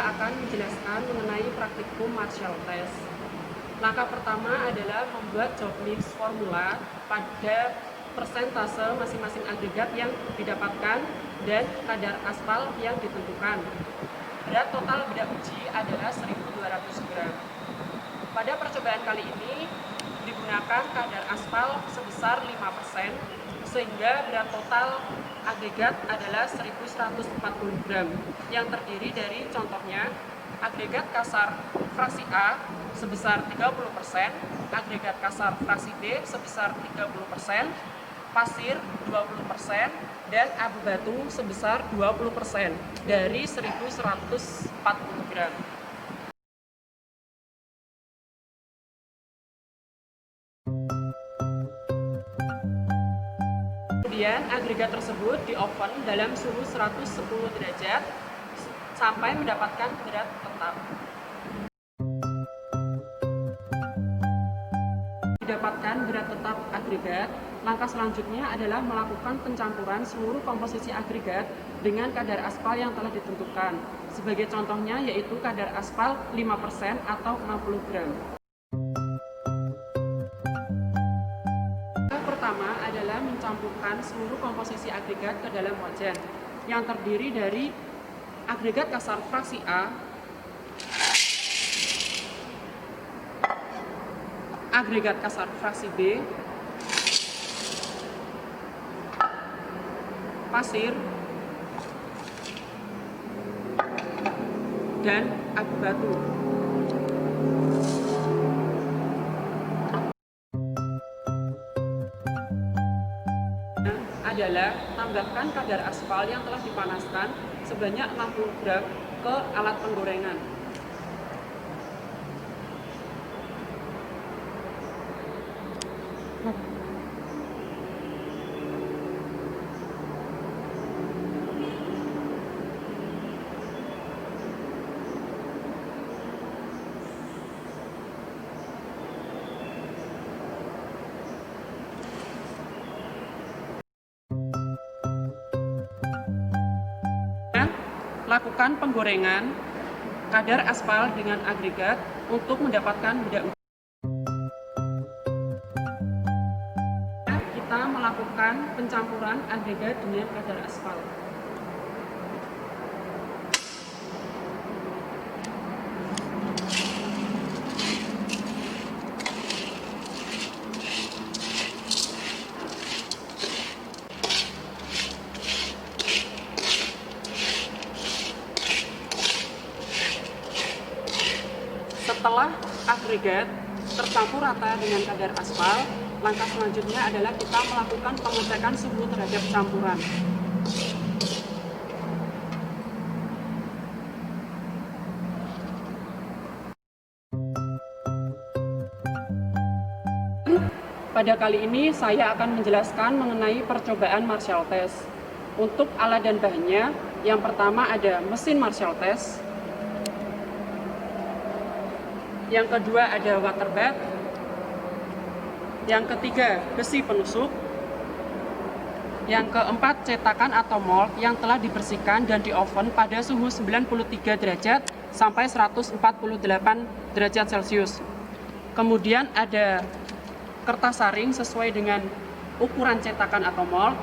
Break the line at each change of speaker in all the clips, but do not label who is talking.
saya akan menjelaskan mengenai praktikum Marshall Test. Langkah pertama adalah membuat job mix formula pada persentase masing-masing agregat yang didapatkan dan kadar aspal yang ditentukan. Berat total beda uji adalah 1.200 gram. Pada percobaan kali ini digunakan kadar aspal sebesar 5%, sehingga berat total agregat adalah 1.140 gram, yang terdiri dari contohnya agregat kasar fraksi A sebesar 30%, agregat kasar fraksi B sebesar 30%, pasir 20%, dan abu batu sebesar 20% dari 1.140 gram. Kemudian agregat tersebut di oven dalam suhu 110 derajat sampai mendapatkan berat tetap. Didapatkan berat tetap agregat, langkah selanjutnya adalah melakukan pencampuran seluruh komposisi agregat dengan kadar aspal yang telah ditentukan. Sebagai contohnya yaitu kadar aspal 5% atau 60 gram. Pertama adalah mencampurkan seluruh komposisi agregat ke dalam wajan yang terdiri dari agregat kasar fraksi A, agregat kasar fraksi B, pasir, dan abu batu. Adalah tambahkan kadar aspal yang telah dipanaskan sebanyak 60 gram ke alat penggorengan. Lakukan penggorengan kadar aspal dengan agregat untuk mendapatkan beda uji. Kita melakukan pencampuran agregat dengan kadar aspal. Setelah agregat tercampur rata dengan kadar aspal, langkah selanjutnya adalah kita melakukan pengecekan suhu terhadap campuran. Pada kali ini saya akan menjelaskan mengenai percobaan Marshall Test. Untuk alat dan bahannya, yang pertama ada mesin Marshall Test. Yang kedua ada water bath. Yang ketiga besi penusuk. Yang keempat cetakan atau mold yang telah dibersihkan dan di oven pada suhu 93 derajat sampai 148 derajat Celcius. Kemudian ada kertas saring sesuai dengan ukuran cetakan atau mold.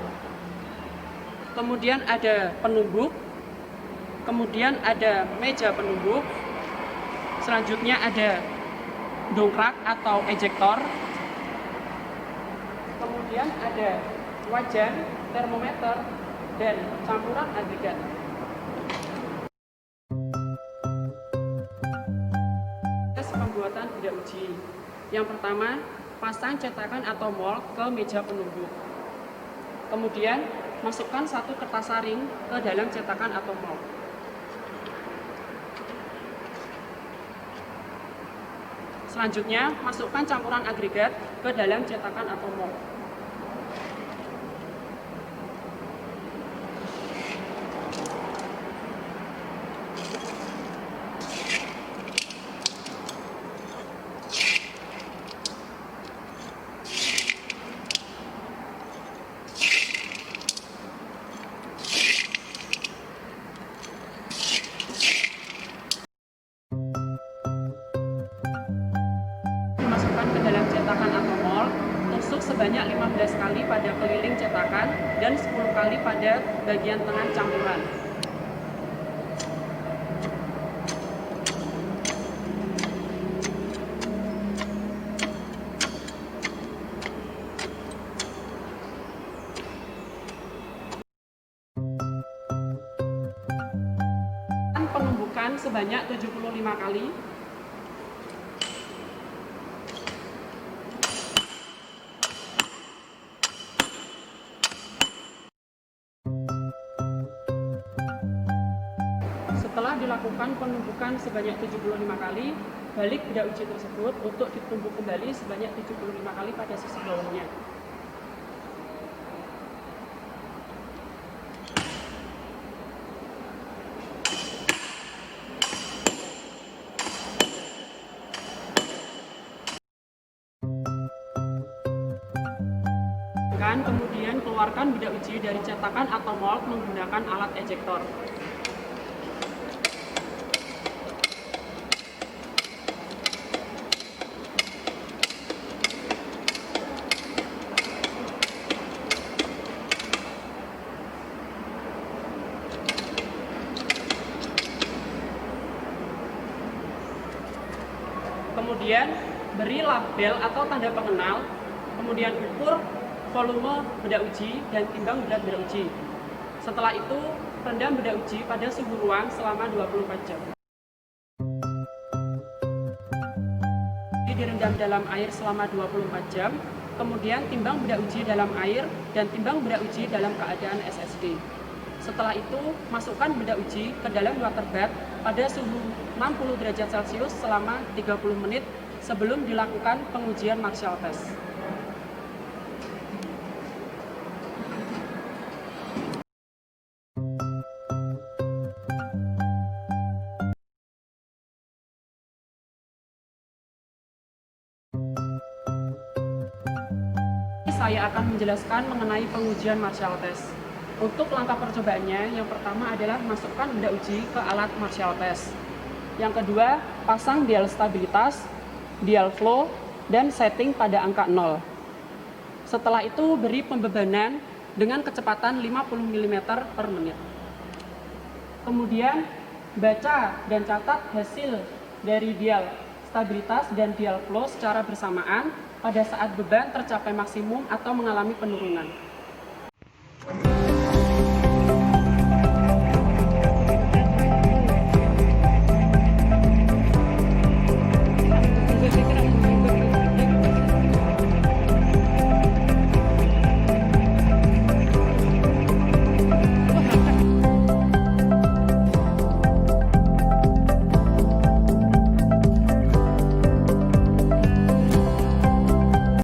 Kemudian ada penumbuk. Kemudian ada meja penumbuk. Selanjutnya ada dongkrak atau ejektor. Kemudian ada wajan, termometer, dan campuran agregat. Tes pembuatan beda uji. Yang pertama, pasang cetakan atau mold ke meja penumbuk. Kemudian, masukkan satu kertas saring ke dalam cetakan atau mold. Selanjutnya, masukkan campuran agregat ke dalam cetakan atau mold. sebanyak 15 kali pada keliling cetakan dan 10 kali pada bagian tengah campuran. Penumbukan sebanyak 75 kali. Setelah dilakukan penumbukan sebanyak 75 kali, balik beda uji tersebut untuk ditumbuk kembali sebanyak 75 kali pada sisi bawahnya. Kemudian keluarkan beda uji dari cetakan atau mold menggunakan alat ejektor. Kemudian beri label atau tanda pengenal, kemudian ukur volume beda uji dan timbang berat beda uji. Setelah itu, rendam beda uji pada suhu ruang selama 24 jam. Direndam dalam air selama 24 jam, kemudian timbang beda uji dalam air dan timbang beda uji dalam keadaan SSD. Setelah itu, masukkan beda uji ke dalam water bath pada suhu 60 derajat Celcius selama 30 menit sebelum dilakukan pengujian Marshall test. Saya akan menjelaskan mengenai pengujian Marshall test. Untuk langkah percobaannya, yang pertama adalah masukkan benda uji ke alat Marshall test. Yang kedua, pasang dial stabilitas, dial flow, dan setting pada angka 0. Setelah itu, beri pembebanan dengan kecepatan 50 mm per menit. Kemudian, baca dan catat hasil dari dial stabilitas dan dial flow secara bersamaan pada saat beban tercapai maksimum atau mengalami penurunan.